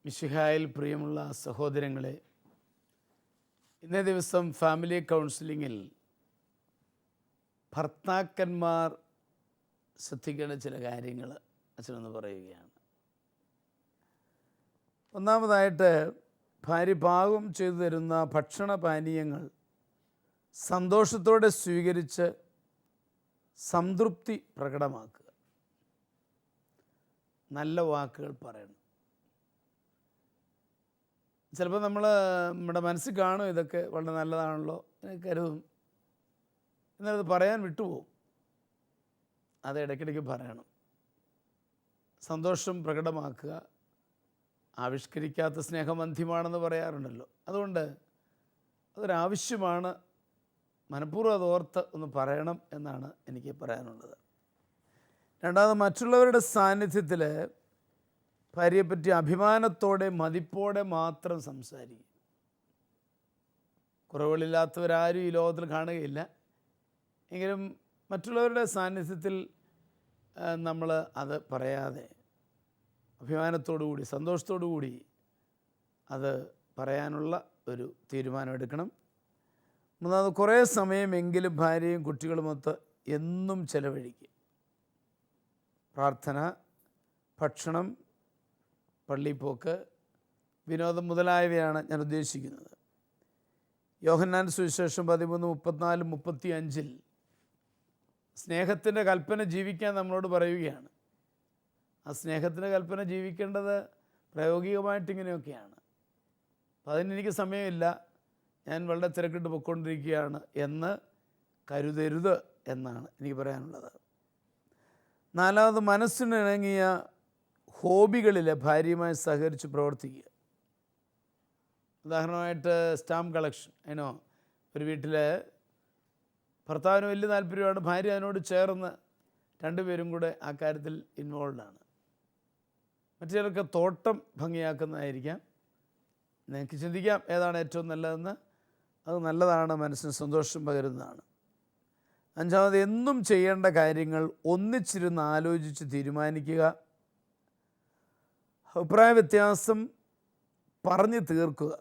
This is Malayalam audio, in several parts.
മിശിഹായിൽ പ്രിയമുള്ള സഹോദരങ്ങളെ, ഇന്നേ ദിവസം ഫാമിലി കൗൺസിലിങ്ങിൽ ഭർത്താക്കന്മാർ ശ്രദ്ധിക്കേണ്ട ചില കാര്യങ്ങൾ അച്ഛനൊന്ന് പറയുകയാണ്. ഒന്നാമതായിട്ട്, ഭാര്യ പാകം ചെയ്തു തരുന്ന ഭക്ഷണപാനീയങ്ങൾ സന്തോഷത്തോടെ സ്വീകരിച്ച് സംതൃപ്തി പ്രകടമാക്കുക. നല്ല വാക്കുകൾ പറയണം. ചിലപ്പോൾ നമ്മുടെ മനസ്സിൽ കാണും ഇതൊക്കെ വളരെ നല്ലതാണല്ലോ എന്ന് കരുതും, എന്നാലത് പറയാൻ വിട്ടുപോകും. അത് ഇടയ്ക്കിടയ്ക്ക് പറയണം. സന്തോഷം പ്രകടമാക്കുക. ആവിഷ്കരിക്കാത്ത സ്നേഹം വന്ധ്യമാണെന്ന് പറയാറുണ്ടല്ലോ. അതുകൊണ്ട് അതൊരാവശ്യമാണ്. മനഃപൂർവ്വം അത് ഓർത്ത് ഒന്ന് പറയണം എന്നാണ് എനിക്ക് പറയാനുള്ളത്. രണ്ടാമത്, മറ്റുള്ളവരുടെ സാന്നിധ്യത്തിൽ ഭാര്യയെപ്പറ്റി അഭിമാനത്തോടെ മതിപ്പോടെ മാത്രം സംസാരിക്കും. കുറവുകളില്ലാത്തവരാരും ഈ ലോകത്തിൽ കാണുകയില്ല. എങ്കിലും മറ്റുള്ളവരുടെ സാന്നിധ്യത്തിൽ നമ്മൾ അത് പറയാതെ അഭിമാനത്തോടു കൂടി സന്തോഷത്തോടു കൂടി അത് പറയാനുള്ള ഒരു തീരുമാനമെടുക്കണം. മൂന്നാമത്, കുറേ സമയമെങ്കിലും ഭാര്യയും കുട്ടികളുമൊത്ത് എന്നും ചെലവഴിക്കുക. പ്രാർത്ഥന, ഭക്ഷണം, പള്ളിപ്പോക്ക്, വിനോദം മുതലായവയാണ് ഞാൻ ഉദ്ദേശിക്കുന്നത്. യോഹന്നാൻ സുവിശേഷം 13:34-35 സ്നേഹത്തിൻ്റെ കൽപ്പന ജീവിക്കാൻ നമ്മളോട് പറയുകയാണ്. ആ സ്നേഹത്തിൻ്റെ കൽപ്പന ജീവിക്കേണ്ടത് പ്രായോഗികമായിട്ടിങ്ങനെയൊക്കെയാണ്. അപ്പോൾ അതിനെനിക്ക് സമയമില്ല, ഞാൻ വളരെ തിരക്കിട്ട് പൊയ്ക്കൊണ്ടിരിക്കുകയാണ് എന്ന് കരുതരുത് എന്നാണ് എനിക്ക് പറയാനുള്ളത്. നാലാമത്, മനസ്സിനിണങ്ങിയ ഹോബികളിൽ ഭാര്യയുമായി സഹകരിച്ച് പ്രവർത്തിക്കുക. ഉദാഹരണമായിട്ട് സ്റ്റാമ്പ് കളക്ഷൻ. ഒരു വീട്ടിൽ ഭർത്താവിന് വലിയ താല്പര്യമാണ്, ഭാര്യ അതിനോട് ചേർന്ന് രണ്ടുപേരും കൂടെ ആ കാര്യത്തിൽ ഇൻവോൾവാണ്. മറ്റു ചിലർക്ക് തോട്ടം ഭംഗിയാക്കുന്നതായിരിക്കാം. നിങ്ങൾക്ക് ചിന്തിക്കാം ഏതാണ് ഏറ്റവും നല്ലതെന്ന്. അത് നല്ലതാണ്, മനസ്സിന് സന്തോഷം പകരുന്നതാണ്. അഞ്ചാമത്, എന്നും ചെയ്യേണ്ട കാര്യങ്ങൾ ഒന്നിച്ചിരുന്ന് ആലോചിച്ച് തീരുമാനിക്കുക. അഭിപ്രായ വ്യത്യാസം പറഞ്ഞ് തീർക്കുക.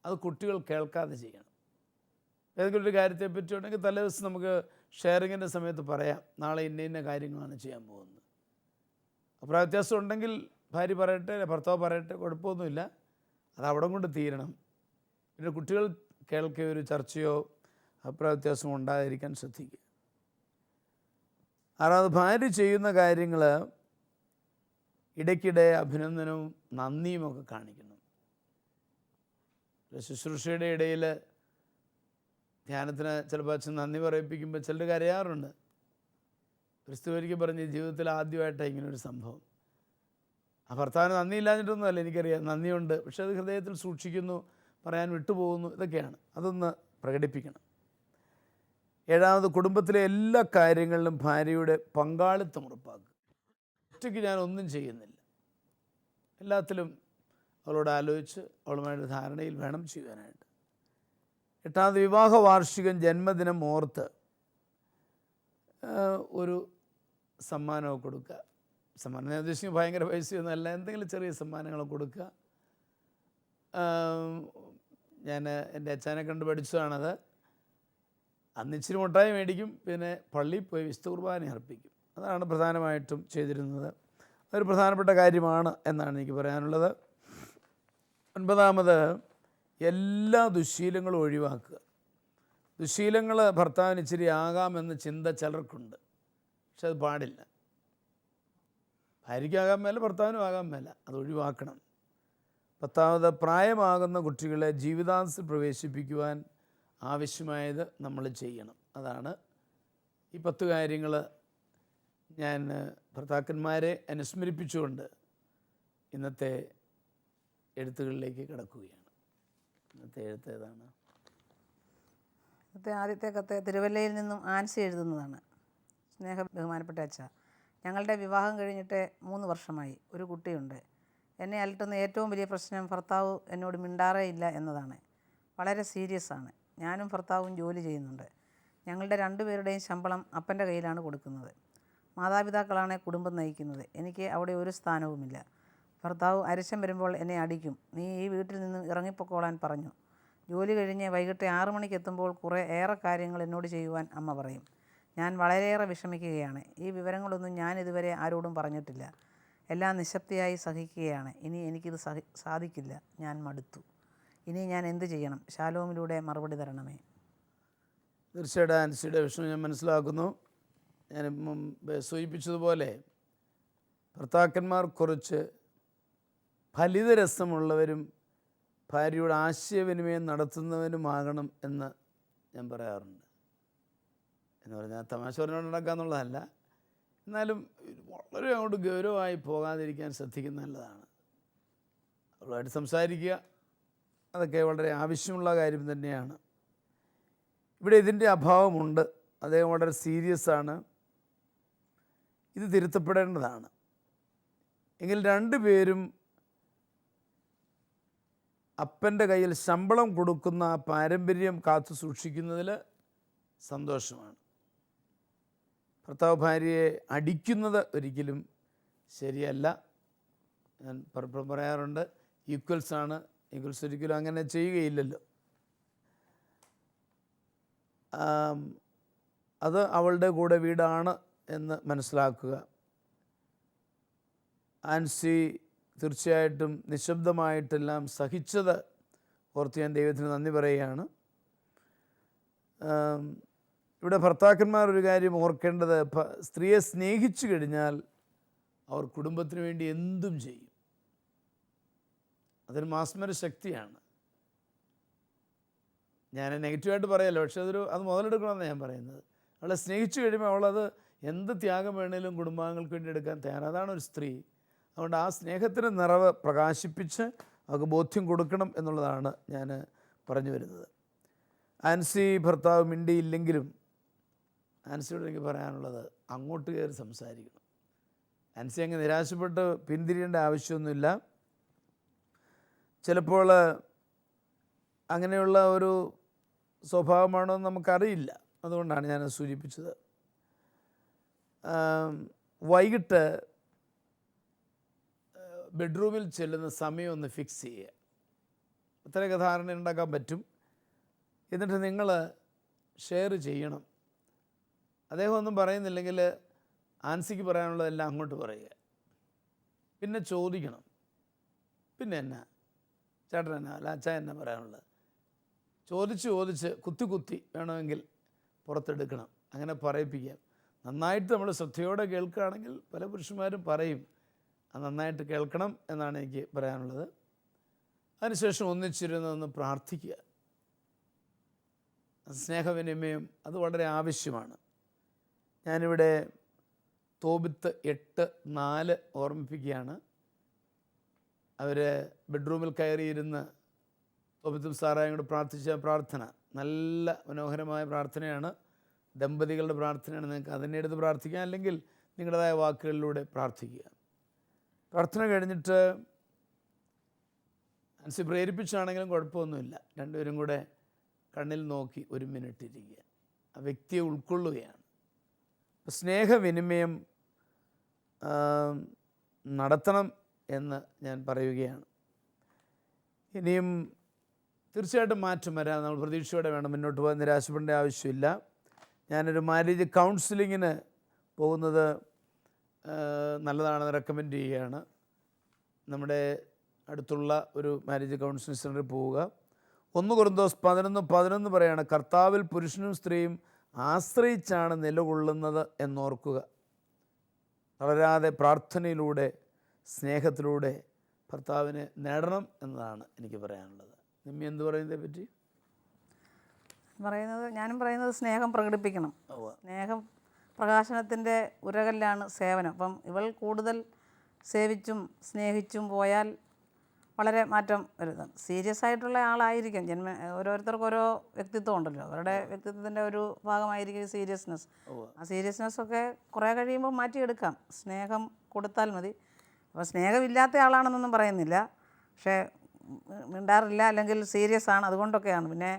അത് കുട്ടികൾ കേൾക്കാതെ ചെയ്യണം. ഏതെങ്കിലും ഒരു കാര്യത്തെപ്പറ്റി ഉണ്ടെങ്കിൽ തലേദിവസം നമുക്ക് ഷെയറിങ്ങിൻ്റെ സമയത്ത് പറയാം, നാളെ ഇന്ന കാര്യങ്ങളാണ് ചെയ്യാൻ പോകുന്നത്. അഭിപ്രായ വ്യത്യാസം ഉണ്ടെങ്കിൽ ഭാര്യ പറയട്ടെ, ഭർത്താവ് പറയട്ടെ, കുഴപ്പമൊന്നുമില്ല. അത് അവിടെ കൊണ്ട് തീരണം. പിന്നെ കുട്ടികൾ കേൾക്കെ ഒരു ചർച്ചയോ അഭിപ്രായ വ്യത്യാസമോ ഉണ്ടാകാതിരിക്കാൻ ശ്രദ്ധിക്കുക. ആറാമത്, ഭാര്യ ചെയ്യുന്ന കാര്യങ്ങൾ ഇടയ്ക്കിടെ അഭിനന്ദനവും നന്ദിയുമൊക്കെ കാണിക്കണം. ശുശ്രൂഷയുടെ ഇടയിൽ ധ്യാനത്തിന് ചിലപ്പോൾ അച്ഛൻ നന്ദി പറയിപ്പിക്കുമ്പോൾ ചിലർ കരയാറുണ്ട്. ക്രിസ്തുവരിക്ക് പറഞ്ഞ് ജീവിതത്തിൽ ആദ്യമായിട്ടാണ് ഇങ്ങനൊരു സംഭവം. ആ ഭർത്താവിന് നന്ദി ഇല്ലാഞ്ഞിട്ടൊന്നുമല്ല, എനിക്കറിയാം, നന്ദിയുണ്ട്. പക്ഷെ അത് ഹൃദയത്തിൽ സൂക്ഷിക്കുന്നു, പറയാൻ വിട്ടുപോകുന്നു. ഇതൊക്കെയാണ്. അതൊന്ന് പ്രകടിപ്പിക്കണം. ഏഴാമത്, കുടുംബത്തിലെ എല്ലാ കാര്യങ്ങളിലും ഭാര്യയുടെ പങ്കാളിത്തം ഉറപ്പാക്കുക. ഒറ്റയ്ക്ക് ഞാൻ ഒന്നും ചെയ്യുന്നില്ല, എല്ലാത്തിലും അവളോട് ആലോചിച്ച് അവളുമായിട്ട് ധാരണയിൽ വേണം ചെയ്യാനായിട്ട്. എട്ടാമത്, വിവാഹ വാർഷികം, ജന്മദിനം ഓർത്ത് ഒരു സമ്മാനമൊക്കെ കൊടുക്കുക. സമ്മാനം ഞാൻ ഉദ്ദേശിക്കുന്നത് ഭയങ്കര പൈസയൊന്നുമല്ല, എന്തെങ്കിലും ചെറിയ സമ്മാനങ്ങളൊക്കെ കൊടുക്കുക. ഞാൻ എൻ്റെ അച്ഛനെ കണ്ട് പഠിച്ചതാണത്. അന്ന് ഇച്ചിരി മുട്ടായി മേടിക്കും, പിന്നെ പള്ളിയിൽ പോയി വിശുദ്ധ കുർബാന അർപ്പിക്കും. അതാണ് പ്രധാനമായിട്ടും ചെയ്തിരുന്നത്. അതൊരു പ്രധാനപ്പെട്ട കാര്യമാണ് എന്നാണ് എനിക്ക് പറയാനുള്ളത്. ഒൻപതാമത്, എല്ലാ ദുശ്ശീലങ്ങളും ഒഴിവാക്കുക. ദുശ്ശീലങ്ങൾ ഭർത്താവിന് ഇച്ചിരി ആകാമെന്ന് ചിന്ത ചിലർക്കുണ്ട്, പക്ഷെ അത് പാടില്ല. ഭാര്യയ്ക്കാകാൻ മേല, ഭർത്താവിനും ആകാൻ മേല. അത് ഒഴിവാക്കണം. പത്താമത്, പ്രായമാകുന്ന കുട്ടികളെ ജീവിതാംശത്തിൽ പ്രവേശിപ്പിക്കുവാൻ ആവശ്യമായത് നമ്മൾ ചെയ്യണം. അതാണ് ഈ 10 കാര്യങ്ങൾ ഞാൻ ഭർത്താക്കന്മാരെ അനുസ്മരിപ്പിച്ചുകൊണ്ട് ഇന്നത്തെ എഴുത്തുകളിലേക്ക് കടക്കുകയാണ്. ഇന്നത്തെ എഴുത്ത് ഏതാണ്? ഇന്നത്തെ ആദ്യത്തെ കത്ത് തിരുവല്ലയിൽ നിന്നും ആൻസി എഴുതുന്നതാണ്. സ്നേഹ ബഹുമാനപ്പെട്ട അച്ഛ, ഞങ്ങളുടെ വിവാഹം കഴിഞ്ഞിട്ട് 3 വർഷമായി. ഒരു കുട്ടിയുണ്ട്. എന്നെ അലട്ടുന്ന ഏറ്റവും വലിയ പ്രശ്നം ഭർത്താവ് എന്നോട് മിണ്ടാറേ ഇല്ല എന്നതാണ്. വളരെ സീരിയസ് ആണ്. ഞാനും ഭർത്താവും ജോലി ചെയ്യുന്നുണ്ട്. ഞങ്ങളുടെ 2 പേരുടെയും ശമ്പളം അപ്പൻ്റെ കയ്യിലാണ് കൊടുക്കുന്നത്. മാതാപിതാക്കളാണ് കുടുംബം നയിക്കുന്നത്. എനിക്ക് അവിടെ ഒരു സ്ഥാനവുമില്ല. ഭർത്താവ് അരിശം വരുമ്പോൾ എന്നെ അടിക്കും. നീ ഈ വീട്ടിൽ നിന്ന് ഇറങ്ങിപ്പൊക്കോളാൻ പറഞ്ഞു. ജോലി കഴിഞ്ഞ് വൈകിട്ട് 6 മണിക്ക് എത്തുമ്പോൾ ഏറെ കാര്യങ്ങൾ എന്നോട് ചെയ്യുവാൻ അമ്മ പറയും. ഞാൻ വളരെയേറെ വിഷമിക്കുകയാണ്. ഈ വിവരങ്ങളൊന്നും ഞാൻ ഇതുവരെ ആരോടും പറഞ്ഞിട്ടില്ല. എല്ലാം നിശബ്ദയായി സഹിക്കുകയാണ്. ഇനി എനിക്കിത് സാധിക്കില്ല. ഞാൻ മടുത്തു. ഇനി ഞാൻ എന്ത് ചെയ്യണം? ശാലോമിലൂടെ മറുപടി തരണമേ. തീർച്ചയായിട്ടും ആൻസിയുടെ വിഷയം ഞാൻ മനസ്സിലാക്കുന്നു. ഞാൻ മുമ്പ് സൂചിപ്പിച്ചതുപോലെ ഭർത്താക്കന്മാർ കുറച്ച് ഫലിതരസമുള്ളവരും ഭാര്യയോട് ആശയവിനിമയം നടത്തുന്നവനുമാകണം എന്ന് ഞാൻ പറയാറുണ്ട്. എന്ന് പറഞ്ഞാൽ തമാശ പറഞ്ഞുകൊണ്ട് നടക്കാന്നുള്ളതല്ല, എന്നാലും വളരെ അങ്ങോട്ട് ഗൗരവമായി പോകാതിരിക്കാൻ ശ്രദ്ധിക്കുന്ന നല്ലതാണ്. അവരുമായിട്ട് സംസാരിക്കുക, അതൊക്കെ വളരെ ആവശ്യമുള്ള കാര്യം തന്നെയാണ്. ഇവിടെ ഇതിൻ്റെ അഭാവമുണ്ട്. അദ്ദേഹം വളരെ സീരിയസ് ആണ്. ഇത് തിരുത്തപ്പെടേണ്ടതാണ്. എങ്കിൽ രണ്ടുപേരും അപ്പൻ്റെ കയ്യിൽ ശമ്പളം കൊടുക്കുന്ന ആ പാരമ്പര്യം കാത്തു സൂക്ഷിക്കുന്നതിൽ സന്തോഷമാണ്. ഭർത്താവ് ഭാര്യയെ അടിക്കുന്നത് ഒരിക്കലും ശരിയല്ല. ഞാൻ പലപ്പോഴും പറയാറുണ്ട്, ഈക്വൽസ് ആണ്. ഈക്വൽസ് ഒരിക്കലും അങ്ങനെ ചെയ്യുകയില്ലല്ലോ. അത് അവളുടെ കൂടെ വീടാണ് എന്ന് മനസ്സിലാക്കുക. ആൻസി തീർച്ചയായിട്ടും നിശബ്ദമായിട്ടെല്ലാം സഹിച്ചത് ഓർത്ത് ഞാൻ ദൈവത്തിന് നന്ദി പറയുകയാണ്. ഇവിടെ ഭർത്താക്കന്മാർ ഒരു കാര്യം ഓർക്കേണ്ടത്, സ്ത്രീയെ സ്നേഹിച്ചു കഴിഞ്ഞാൽ അവർ കുടുംബത്തിന് വേണ്ടി എന്തും ചെയ്യും. അതൊരു മാസ്മര ശക്തിയാണ്. ഞാൻ നെഗറ്റീവായിട്ട് പറയല്ലോ, പക്ഷെ അത് മുതലെടുക്കണമെന്ന് ഞാൻ പറയുന്നത്. അവളെ സ്നേഹിച്ചു കഴിയുമ്പോൾ അവളത് എന്ത് ത്യാഗം വേണേലും കുടുംബാംഗങ്ങൾക്ക് വേണ്ടി എടുക്കാൻ തയ്യാറാണ്. അതാണ് ഒരു സ്ത്രീ. അതുകൊണ്ട് ആ സ്നേഹത്തിന് നിറവ് പ്രകാശിപ്പിച്ച് അവർക്ക് ബോധ്യം കൊടുക്കണം എന്നുള്ളതാണ് ഞാൻ പറഞ്ഞു വരുന്നത്. ആൻസി ഭർത്താവ് മിണ്ടിയില്ലെങ്കിലും ആൻസിയോട് എനിക്ക് പറയാനുള്ളത്, അങ്ങോട്ട് കയറി സംസാരിക്കണം. ആൻസി അങ്ങ് നിരാശപ്പെട്ട് പിന്തിരിയേണ്ട ആവശ്യമൊന്നുമില്ല. ചിലപ്പോൾ അങ്ങനെയുള്ള ഒരു സ്വഭാവമാണോ എന്ന് നമുക്കറിയില്ല. അതുകൊണ്ടാണ് ഞാനത് സൂചിപ്പിച്ചത്. വൈകിട്ട് ബെഡ്റൂമിൽ ചെല്ലുന്ന സമയം ഒന്ന് ഫിക്സ് ചെയ്യുക. അത്രയൊക്കെ ധാരണ ഉണ്ടാക്കാൻ പറ്റും. എന്നിട്ട് നിങ്ങൾ ഷെയർ ചെയ്യണം. അദ്ദേഹം ഒന്നും പറയുന്നില്ലെങ്കിൽ ആൻസിക്ക് പറയാനുള്ളതെല്ലാം അങ്ങോട്ട് പറയുക. പിന്നെ ചോദിക്കണം, പിന്നെ എന്നാ ചേട്ടൻ എന്നാ അല്ല അച്ഛൻ എന്നാ പറയാനുള്ളത്. ചോദിച്ച് കുത്തി വേണമെങ്കിൽ പുറത്തെടുക്കണം. അങ്ങനെ പറയിപ്പിക്കാം. നന്നായിട്ട് നമ്മൾ ശ്രദ്ധയോടെ കേൾക്കുകയാണെങ്കിൽ പല പുരുഷന്മാരും പറയും. അത് നന്നായിട്ട് കേൾക്കണം എന്നാണ് എനിക്ക് പറയാനുള്ളത്. അതിനുശേഷം ഒന്നിച്ചിരുന്നൊന്ന് പ്രാർത്ഥിക്കുക. സ്നേഹവിനിമയം അത് വളരെ ആവശ്യമാണ്. ഞാനിവിടെ തോബിത്ത് 8:4 ഓർമ്മിപ്പിക്കുകയാണ്. അവർ ബെഡ്റൂമിൽ കയറിയിരുന്ന് തോബിത്തും സാറായും കൂടെ പ്രാർത്ഥിച്ച പ്രാർത്ഥന നല്ല മനോഹരമായ പ്രാർത്ഥനയാണ്. ദമ്പതികളുടെ പ്രാർത്ഥനയാണ്. നിങ്ങൾക്ക് അതിനെ എടുത്ത് പ്രാർത്ഥിക്കാം, അല്ലെങ്കിൽ നിങ്ങളുടേതായ വാക്കുകളിലൂടെ പ്രാർത്ഥിക്കുക. പ്രാർത്ഥന കഴിഞ്ഞിട്ട് ആൻസി പ്രേരിപ്പിച്ചാണെങ്കിലും കുഴപ്പമൊന്നുമില്ല. രണ്ടുപേരും കൂടെ കണ്ണിൽ നോക്കി 1 മിനിറ്റ് ഇരിക്കുക. ആ വ്യക്തിയെ ഉൾക്കൊള്ളുകയാണ്. സ്നേഹവിനിമയം നടത്തണം എന്ന് ഞാൻ പറയുകയാണ്. ഇനിയും തീർച്ചയായിട്ടും മാറ്റം വരാൻ നമ്മൾ പ്രതീക്ഷയോടെ വേണം മുന്നോട്ട് പോകാൻ. നിരാശപ്പെടേണ്ട ആവശ്യമില്ല. ഞാനൊരു മാരേജ് കൗൺസിലിങ്ങിന് പോകുന്നത് നല്ലതാണെന്ന് റെക്കമെൻഡ് ചെയ്യുകയാണ്. നമ്മുടെ അടുത്തുള്ള ഒരു മാരേജ് കൗൺസിലിംഗ് സെൻറ്ററിൽ പോവുക. 1 കൊരിന്തോസ് 11:11 പറയാണ്, കർത്താവിൽ പുരുഷനും സ്ത്രീയും ആശ്രയിച്ചാണ് നിലകൊള്ളുന്നത് എന്നോർക്കുക. തളരാതെ പ്രാർത്ഥനയിലൂടെ സ്നേഹത്തിലൂടെ ഭർത്താവിനെ നേടണം എന്നതാണ് എനിക്ക് പറയാനുള്ളത്. നിമ്മി എന്ത് പറയുന്നതിനെ പറ്റി? ഞാനും പറയുന്നത് സ്നേഹം പ്രകടിപ്പിക്കണം. സ്നേഹം പ്രകാശനത്തിൻ്റെ ഉരകല്ലാണ് സേവനം. അപ്പം ഇവൾ കൂടുതൽ സേവിച്ചും സ്നേഹിച്ചും പോയാൽ വളരെ മാറ്റം വരുന്നത്. സീരിയസ് ആയിട്ടുള്ള ആളായിരിക്കും. ഓരോരുത്തർക്കും ഓരോ വ്യക്തിത്വം ഉണ്ടല്ലോ. അവരുടെ വ്യക്തിത്വത്തിൻ്റെ ഒരു ഭാഗമായിരിക്കും സീരിയസ്നെസ്. ആ സീരിയസ്നെസ്സൊക്കെ കുറേ കഴിയുമ്പോൾ മാറ്റിയെടുക്കാം. സ്നേഹം കൊടുത്താൽ മതി. അപ്പോൾ സ്നേഹമില്ലാത്ത ആളാണെന്നൊന്നും പറയുന്നില്ല, പക്ഷേ മിണ്ടാറില്ല, അല്ലെങ്കിൽ സീരിയസ് ആണ്, അതുകൊണ്ടൊക്കെയാണ്. പിന്നെ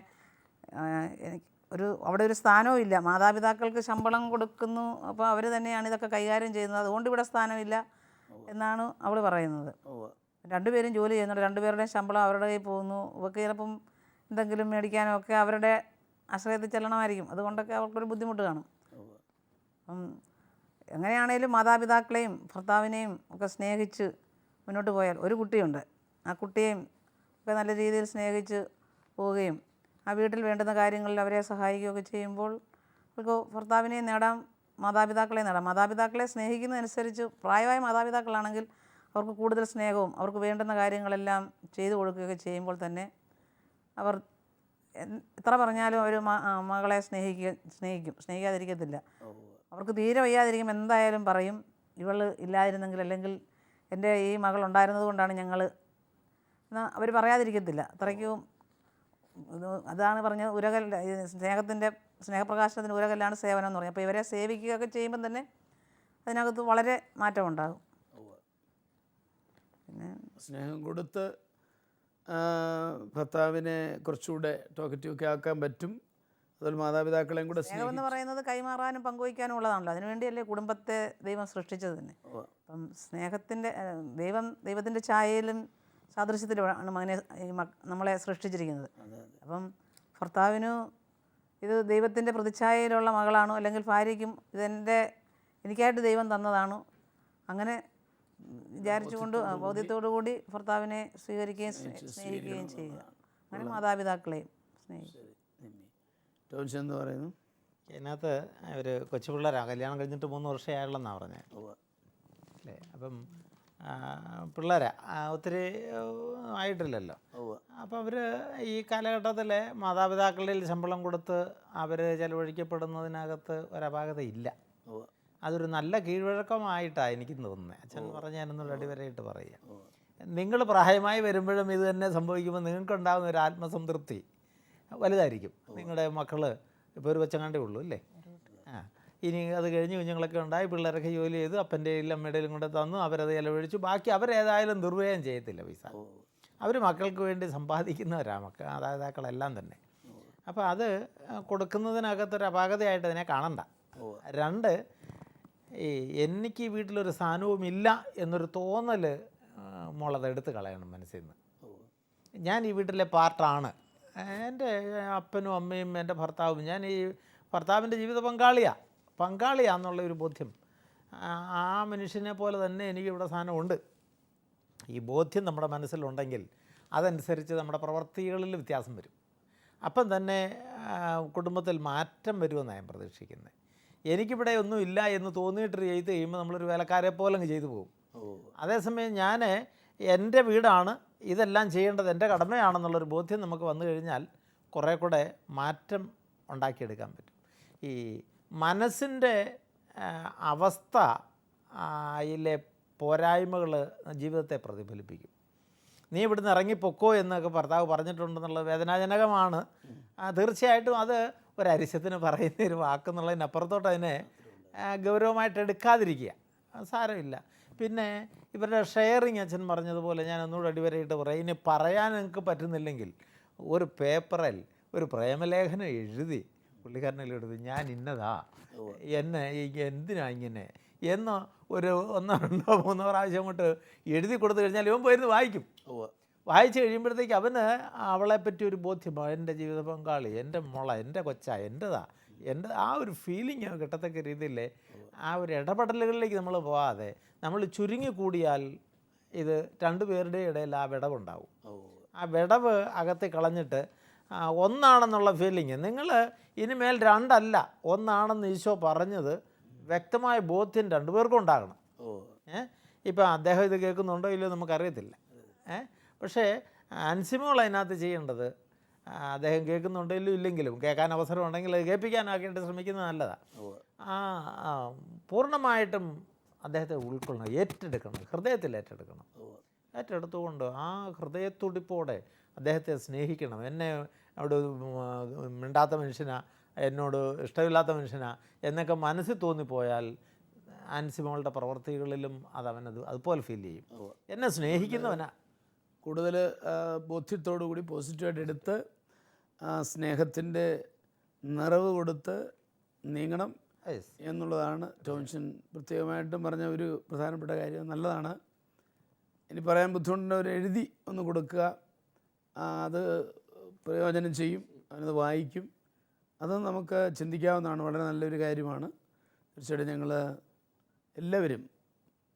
അവിടെ ഒരു സ്ഥാനവും ഇല്ല. മാതാപിതാക്കൾക്ക് ശമ്പളം കൊടുക്കുന്നു, അപ്പോൾ അവർ തന്നെയാണ് ഇതൊക്കെ കൈകാര്യം ചെയ്യുന്നത്. അതുകൊണ്ട് ഇവിടെ സ്ഥാനമില്ല. എന്നാണ് അവൾ പറയുന്നത്. രണ്ടുപേരും ജോലി ചെയ്യുന്നുണ്ട്, രണ്ടുപേരുടെയും ശമ്പളം അവരുടെ കയ്യിൽ പോകുന്നു. ഇവർക്ക് ചിലപ്പം എന്തെങ്കിലും മേടിക്കാനോ ഒക്കെ അവരുടെ ആശ്രയത്തിൽ ചെല്ലണമായിരിക്കും. അതുകൊണ്ടൊക്കെ അവൾക്കൊരു ബുദ്ധിമുട്ട് കാണും. അപ്പം എങ്ങനെയാണേലും മാതാപിതാക്കളെയും ഭർത്താവിനെയും ഒക്കെ സ്നേഹിച്ച് മുന്നോട്ട് പോയാൽ, ഒരു കുട്ടിയുണ്ട്, ആ കുട്ടിയെയും ഒക്കെ നല്ല രീതിയിൽ സ്നേഹിച്ച് പോവുകയും ആ വീട്ടിൽ വേണ്ടുന്ന കാര്യങ്ങളിൽ അവരെ സഹായിക്കുകയൊക്കെ ചെയ്യുമ്പോൾ അവർക്ക് ഭർത്താവിനെയും നേടാം, മാതാപിതാക്കളെ നേടാം. മാതാപിതാക്കളെ സ്നേഹിക്കുന്നതനുസരിച്ച് പ്രായമായ മാതാപിതാക്കളാണെങ്കിൽ അവർക്ക് കൂടുതൽ സ്നേഹവും അവർക്ക് വേണ്ടുന്ന കാര്യങ്ങളെല്ലാം ചെയ്തു കൊടുക്കുകയൊക്കെ ചെയ്യുമ്പോൾ തന്നെ അവർ എത്ര പറഞ്ഞാലും അവർ മകളെ സ്നേഹിക്കാതിരിക്കത്തില്ല. അവർക്ക് തീരെ വയ്യാതിരിക്കും എന്തായാലും പറയും, ഇവൾ ഇല്ലായിരുന്നെങ്കിൽ, അല്ലെങ്കിൽ എൻ്റെ ഈ മകൾ ഉണ്ടായിരുന്നത് കൊണ്ടാണ് ഞങ്ങൾ എന്നാൽ അവർ പറയാതിരിക്കത്തില്ല. അത്രയ്ക്കും അതാണ് പറഞ്ഞത്, ഉരകൽ സ്നേഹപ്രകാശനത്തിന് ഉരകല്ലാണ് സേവനം എന്ന് പറയും. അപ്പോൾ ഇവരെ സേവിക്കുകയൊക്കെ ചെയ്യുമ്പം തന്നെ അതിനകത്ത് വളരെ മാറ്റമുണ്ടാകും. പിന്നെ സ്നേഹം കൊടുത്ത് ഭർത്താവിനെ കുറച്ചുകൂടെ ടോക്കറ്റീവൊക്കെ ആക്കാൻ പറ്റും. അതുപോലെ മാതാപിതാക്കളെയും കൂടെ സ്നേഹമെന്ന് പറയുന്നത് കൈമാറാനും പങ്കുവയ്ക്കാനും ഉള്ളതാണല്ലോ. അതിനുവേണ്ടിയല്ലേ കുടുംബത്തെ ദൈവം സൃഷ്ടിച്ചത് തന്നെ. അപ്പം സ്നേഹത്തിൻ്റെ ദൈവത്തിൻ്റെ ഛായയിലും സാദൃശ്യത്തിലുമാണ് നമ്മളെ സൃഷ്ടിച്ചിരിക്കുന്നത്. അപ്പം ഭർത്താവിനും ഇത് ദൈവത്തിൻ്റെ പ്രതിച്ഛായയിലുള്ള മകളാണോ, അല്ലെങ്കിൽ ഭാര്യയ്ക്കും എനിക്കായിട്ട് ദൈവം തന്നതാണോ, അങ്ങനെ വിചാരിച്ചുകൊണ്ട് ബോധ്യത്തോടു കൂടി ഭർത്താവിനെ സ്വീകരിക്കുകയും സ്നേഹിക്കുകയും ചെയ്യുക. അങ്ങനെ മാതാപിതാക്കളെയും സ്നേഹിക്കുക. എന്ന് പറയുന്നു ഇതിനകത്ത് ഒരു കൊച്ചു പിള്ളേരാണ്, കല്യാണം കഴിഞ്ഞിട്ട് 3 വർഷമേ ആയുള്ളെന്നാണ് പറഞ്ഞത് അല്ലേ. അപ്പം പിള്ളേരാ ഒത്തിരി ആയിട്ടില്ലല്ലോ. അപ്പോൾ അവർ ഈ കാലഘട്ടത്തിൽ മാതാപിതാക്കളിൽ ശമ്പളം കൊടുത്ത് അവർ ചെലവഴിക്കപ്പെടുന്നതിനകത്ത് ഒരപാകതയില്ല. അതൊരു നല്ല കീഴ്വഴക്കമായിട്ടാണ് എനിക്ക് തോന്നുന്നത്. അച്ഛൻ പറഞ്ഞ് ഞാനൊന്നും അടിവരയിട്ട് പറയുക, നിങ്ങൾ പ്രായമായി വരുമ്പോഴും ഇത് തന്നെ സംഭവിക്കുമ്പോൾ നിങ്ങൾക്കുണ്ടാകുന്ന ഒരു ആത്മസംതൃപ്തി വലുതായിരിക്കും. നിങ്ങളുടെ മക്കൾ ഇപ്പോൾ ഒരു കൊച്ചങ്ങാണ്ടേ ഉള്ളൂ അല്ലേ, ഇനി അത് കഴിഞ്ഞ് കുഞ്ഞുങ്ങളൊക്കെ ഉണ്ടായി, പിള്ളേരൊക്കെ ജോലി ചെയ്ത് അപ്പൻ്റെയും അമ്മയുടെയും കൂടെ തന്നു, അവരത് ചിലവഴിച്ചു, ബാക്കി അവരേതായാലും ദുർവ്യയം ചെയ്യത്തില്ല പൈസ. അവർ മക്കൾക്ക് വേണ്ടി സമ്പാദിക്കുന്നവരാണ് മാതാപിതാക്കളെല്ലാം തന്നെ. അപ്പോൾ അത് കൊടുക്കുന്നതിനകത്തൊരു അപാകതയായിട്ട് അതിനെ കാണണ്ട. 2, എനിക്ക് വീട്ടിലൊരു സ്ഥാനവുമില്ല എന്നൊരു തോന്നൽ മോളത് എടുത്ത് കളയണം മനസ്സിൽ നിന്ന്. ഞാൻ ഈ വീട്ടിലെ പാർട്ടാണ്, എൻ്റെ അപ്പനും അമ്മയും എൻ്റെ ഭർത്താവും, ഞാൻ ഈ ഭർത്താവിൻ്റെ ജീവിത പങ്കാളിയാണെന്നുള്ള ഒരു ബോധ്യം, ആ മനുഷ്യനെ പോലെ തന്നെ എനിക്കിവിടെ സ്ഥാനമുണ്ട്. ഈ ബോധ്യം നമ്മുടെ മനസ്സിലുണ്ടെങ്കിൽ അതനുസരിച്ച് നമ്മുടെ പ്രവൃത്തികളിൽ വ്യത്യാസം വരും. അപ്പം തന്നെ കുടുംബത്തിൽ മാറ്റം വരുമെന്നാണ് ഞാൻ പ്രതീക്ഷിക്കുന്നത്. എനിക്കിവിടെ ഒന്നും ഇല്ല എന്ന് തോന്നിയിട്ട് ചെയ്ത് കഴിയുമ്പോൾ നമ്മളൊരു വേലക്കാരെ പോലെ അങ്ങ് ചെയ്തു പോകും. അതേസമയം ഞാൻ എൻ്റെ വീടാണ്, ഇതെല്ലാം ചെയ്യേണ്ടത് എൻ്റെ കടമയാണെന്നുള്ളൊരു ബോധ്യം നമുക്ക് വന്നു കഴിഞ്ഞാൽ കുറേ കൂടെ മാറ്റം ഉണ്ടാക്കിയെടുക്കാൻ പറ്റും. ഈ മനസ്സിൻ്റെ അവസ്ഥ അതിലെ പോരായ്മകൾ ജീവിതത്തെ പ്രതിഫലിപ്പിക്കും. നീ ഇവിടുന്ന് ഇറങ്ങിപ്പൊക്കോ എന്നൊക്കെ ഭർത്താവ് പറഞ്ഞിട്ടുണ്ടെന്നുള്ളത് വേദനാജനകമാണ്. തീർച്ചയായിട്ടും അത് ഒരരിശത്തിന് പറയുന്ന ഒരു വാക്കെന്നുള്ളതിനപ്പുറത്തോട്ട് അതിനെ ഗൗരവമായിട്ട് എടുക്കാതിരിക്കുക, സാരമില്ല. പിന്നെ ഇവരുടെ ഷെയറിങ് അച്ഛൻ പറഞ്ഞതുപോലെ ഞാൻ ഒന്നുകൂടെ അടിവരയിട്ട് പറയാം, ഇനി പറയാൻ നിങ്ങൾക്ക് പറ്റുന്നില്ലെങ്കിൽ ഒരു പേപ്പറിൽ ഒരു പ്രേമലേഖനം എഴുതി പുള്ളിക്കാരനെഴുതി, ഞാൻ ഇന്നതാ, എന്നെ എന്തിനാ ഇങ്ങനെ എന്ന് ഒരു 1, 2, 3 പ്രാവശ്യം കൊണ്ട് എഴുതി കൊടുത്തു കഴിഞ്ഞാൽ ഇവൻ പോയിരുന്നു വായിക്കും. വായിച്ച് കഴിയുമ്പോഴത്തേക്ക് അവന് അവളെപ്പറ്റി ഒരു ബോധ്യമാണ്, എൻ്റെ ജീവിത പങ്കാളി, എൻ്റെ മോള, എൻ്റെ കൊച്ച, എൻ്റെതാ, ആ ഒരു ഫീലിംഗ് കിട്ടത്തക്ക രീതിയിൽ ആ ഒരു ഇടപെടലുകളിലേക്ക് നമ്മൾ പോകാതെ നമ്മൾ ചുരുങ്ങി കൂടിയാൽ ഇത് 2 പേരുടെയും ഇടയിൽ ആ വിടവുണ്ടാവും. ആ വിടവ് അകത്ത് കളഞ്ഞിട്ട് ഒന്നാണെന്നുള്ള ഫീലിംഗ്, നിങ്ങൾ ഇനിമേൽ 2 അല്ല 1 ആണെന്ന് ഈശോ പറഞ്ഞത് വ്യക്തമായ ബോധ്യം 2 പേർക്കും ഉണ്ടാകണം. ഇപ്പം അദ്ദേഹം ഇത് കേൾക്കുന്നുണ്ടോ ഇല്ലയോ നമുക്കറിയത്തില്ല. പക്ഷേ അൻസിമോൾ അതിനകത്ത് ചെയ്യേണ്ടത്, അദ്ദേഹം കേൾക്കുന്നുണ്ടോ ഇല്ലെങ്കിലും കേൾക്കാൻ അവസരം ഉണ്ടെങ്കിൽ അത് കേൾപ്പിക്കാനാക്കിയിട്ട് ശ്രമിക്കുന്നത് നല്ലതാണ്. പൂർണ്ണമായിട്ടും അദ്ദേഹത്തെ ഉൾക്കൊള്ളണം, ഏറ്റെടുക്കണം, ഹൃദയത്തിൽ ഏറ്റെടുക്കണം. ഏറ്റെടുത്തുകൊണ്ട് ആ ഹൃദയത്തുടിപ്പോടെ അദ്ദേഹത്തെ സ്നേഹിക്കണം. എന്നെ അവിടെ മിണ്ടാത്ത മനുഷ്യനാ, എന്നോട് ഇഷ്ടമില്ലാത്ത മനുഷ്യനാ എന്നൊക്കെ മനസ്സിൽ തോന്നിപ്പോയാൽ ആൻസിമോളുടെ പ്രവർത്തികളിലും അതുപോലെ ഫീൽ ചെയ്യും. എന്നെ സ്നേഹിക്കുന്നവനാ. കൂടുതൽ ബോധ്യത്തോടു കൂടി പോസിറ്റീവായിട്ട് എടുത്ത് സ്നേഹത്തിൻ്റെ നിറവ് കൊടുത്ത് നീങ്ങണം. യെസ്. എന്നുള്ളതാണ് ടോംസൺ പ്രത്യേകമായിട്ടും പറഞ്ഞ ഒരു പ്രധാനപ്പെട്ട കാര്യം. നല്ലതാണ്. ഇനി പറയാൻ ബുദ്ധിമുട്ടുള്ളവർ എഴുതി ഒന്ന് കൊടുക്കുക. അത് പ്രയോജനം ചെയ്യും, അവനത് വായിക്കും. അത് നമുക്ക് ചിന്തിക്കാവുന്നതാണ്. വളരെ നല്ലൊരു കാര്യമാണ്. തീർച്ചയായിട്ടും ഞങ്ങൾ എല്ലാവരും